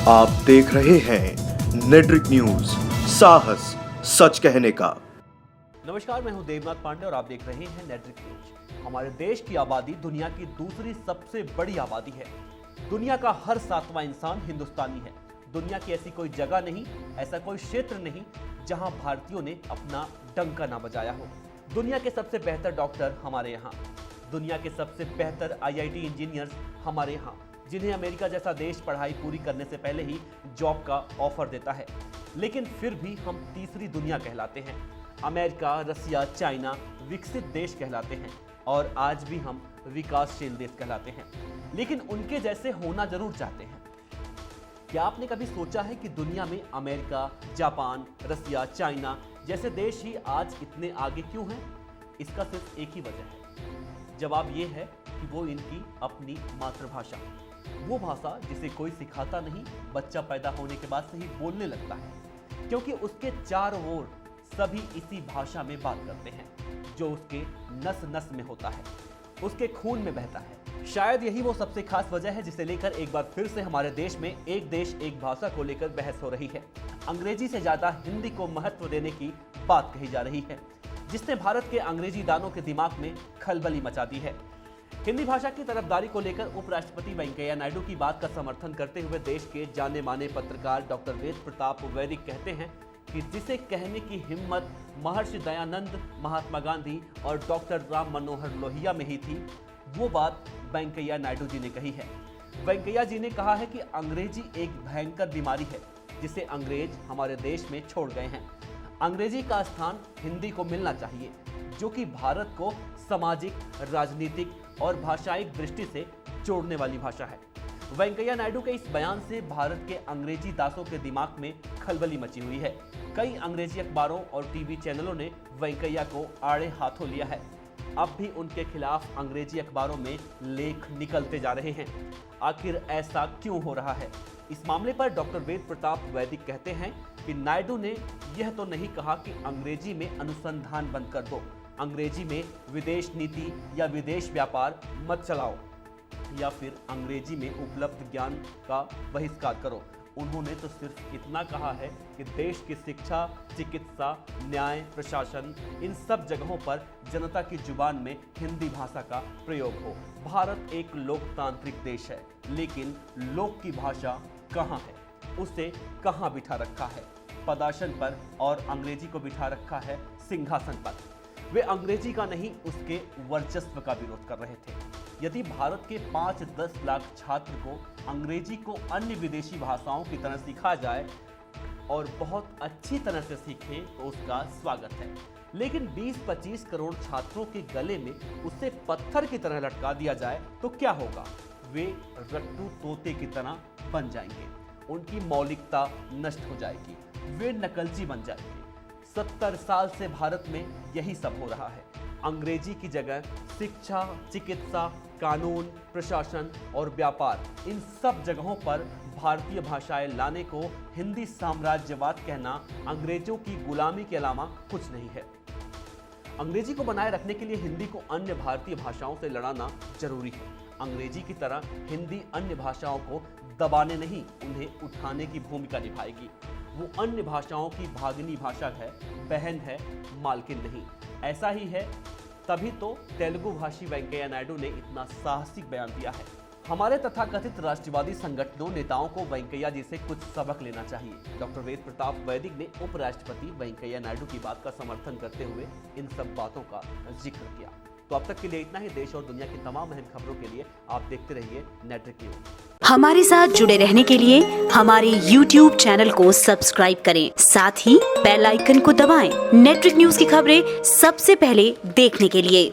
आप देख रहे हैं नेट्रिक न्यूज, साहस सच कहने का। नमस्कार, मैं हूं देवनाथ पांडे और आप देख रहे हैं नेट्रिक न्यूज। हमारे देश की आबादी दुनिया की दूसरी सबसे बड़ी आबादी है। दुनिया का हर 7वां इंसान हिंदुस्तानी है। दुनिया की ऐसी कोई जगह नहीं, ऐसा कोई क्षेत्र नहीं जहां भारतीयों ने अपना डंका ना बजाया हो। दुनिया के सबसे बेहतर डॉक्टर हमारे यहाँ, दुनिया के सबसे बेहतर IIT इंजीनियर्स हमारे यहाँ, जिन्हें अमेरिका जैसा देश पढ़ाई पूरी करने से पहले ही जॉब का ऑफर देता है, लेकिन फिर भी हम तीसरी दुनिया कहलाते हैं। अमेरिका, रसिया, चाइना विकसित देश कहलाते हैं और आज भी हम विकासशील देश कहलाते हैं, लेकिन उनके जैसे होना जरूर चाहते हैं। क्या आपने कभी सोचा है कि दुनिया में अमेरिका, जापान, रसिया, चाइना जैसे देश ही आज इतने आगे क्यों हैं? इसका सिर्फ एक ही वजह है। जवाब ये है कि वो इनकी अपनी मातृभाषा, वो भाषा जिसे कोई सिखाता नहीं, बच्चा पैदा होने के बाद से ही बोलने लगता है, क्योंकि उसके चारों ओर सभी इसी भाषा में बात करते हैं, जो उसके नस नस में होता है, उसके खून में बहता है। शायद यही वो सबसे खास वजह है जिसे लेकर एक बार फिर से हमारे देश में एक देश एक भाषा को लेकर बहस हो रही है। अंग्रेजी से ज्यादा हिंदी को महत्व देने की बात कही जा रही है, जिसने भारत के अंग्रेजी दानों के दिमाग में खलबली मचा दी है। हिंदी भाषा की तरफदारी को लेकर उपराष्ट्रपति वेंकैया नायडू की बात का समर्थन करते हुए देश के जाने माने पत्रकार डॉक्टर वेद प्रताप वैदिक कहते हैं कि जिसे कहने की हिम्मत महर्षि दयानंद, महात्मा गांधी और डॉक्टर राम मनोहर लोहिया में ही थी, वो बात वेंकैया नायडू जी ने कही है। वेंकैया जी ने कहा है कि अंग्रेजी एक भयंकर बीमारी है, जिसे अंग्रेज हमारे देश में छोड़ गए हैं। अंग्रेजी का स्थान हिंदी को मिलना चाहिए, जो कि भारत को सामाजिक, राजनीतिक और भाषायिक दृष्टि से जोड़ने वाली भाषा है। वेंकैया नायडू के इस बयान से भारत के अंग्रेजी दासों के दिमाग में खलबली मची हुई है। कई अंग्रेजी अखबारों और टीवी चैनलों ने वेंकैया को आड़े हाथों लिया है। अब भी उनके खिलाफ अंग्रेजी अखबारों में लेख निकलते जा रहे हैं। आखिर ऐसा क्यों हो रहा है? इस मामले पर डॉक्टर वेद प्रताप वैदिक कहते हैं कि नायडू ने यह तो नहीं कहा कि अंग्रेजी में अनुसंधान बंद कर दो, अंग्रेजी में विदेश नीति या विदेश व्यापार मत चलाओ, या फिर अंग्रेजी में उपलब्ध ज्ञान का बहिष्कार करो। उन्होंने तो सिर्फ इतना कहा है कि देश की शिक्षा, चिकित्सा, न्याय, प्रशासन, इन सब जगहों पर जनता की जुबान में हिंदी भाषा का प्रयोग हो। भारत एक लोकतांत्रिक देश है, लेकिन लोक की भाषा कहाँ है? उसे कहाँ बिठा रखा है? पदासन पर, और अंग्रेजी को बिठा रखा है सिंहासन पर। वे अंग्रेजी का नहीं, उसके वर्चस्व का विरोध कर रहे थे। यदि भारत के 5-10 लाख छात्र को अंग्रेजी को अन्य विदेशी भाषाओं की तरह सिखा जाए और बहुत अच्छी तरह से सीखें तो उसका स्वागत है, लेकिन 20-25 करोड़ छात्रों के गले में उसे पत्थर की तरह लटका दिया जाए तो क्या होगा? वे रट्टू तोते की तरह बन जाएंगे, उनकी मौलिकता नष्ट हो जाएगी, वे नकलची बन जाएंगे। 70 साल से भारत में यही सब हो रहा है। अंग्रेजी की जगह शिक्षा, चिकित्सा, कानून, प्रशासन और व्यापार, इन सब जगहों पर भारतीय भाषाएं लाने को हिंदी साम्राज्यवाद कहना अंग्रेजों की गुलामी के अलावा कुछ नहीं है। अंग्रेजी को बनाए रखने के लिए हिंदी को अन्य भारतीय भाषाओं से लड़ाना जरूरी है। अंग्रेजी की तरह हिंदी अन्य भाषाओं को दबाने नहीं, उन्हें उठाने की भूमिका निभाएगी। वो अन्य भाषाओं की भागिनी भाषा है, बहन है, मालकिन नहीं। ऐसा ही है, तभी तो तेलुगु भाषी वेंकैया नायडू ने इतना साहसिक बयान दिया है। हमारे तथाकथित राष्ट्रवादी संगठनों, नेताओं को वेंकैया जी से कुछ सबक लेना चाहिए। डॉक्टर वेद प्रताप वैदिक ने उपराष्ट्रपति वेंकैया नायडू की बात का समर्थन करते हुए इन सब बातों का जिक्र किया। तो अब तक के लिए इतना ही। देश और दुनिया की तमाम अहम खबरों के लिए आप देखते रहिए नेट्रिक न्यूज। हमारे साथ जुड़े रहने के लिए हमारे YouTube चैनल को सब्सक्राइब करें, साथ ही बेल आइकन को दबाएं। नेट्रिक न्यूज की खबरें सबसे पहले देखने के लिए।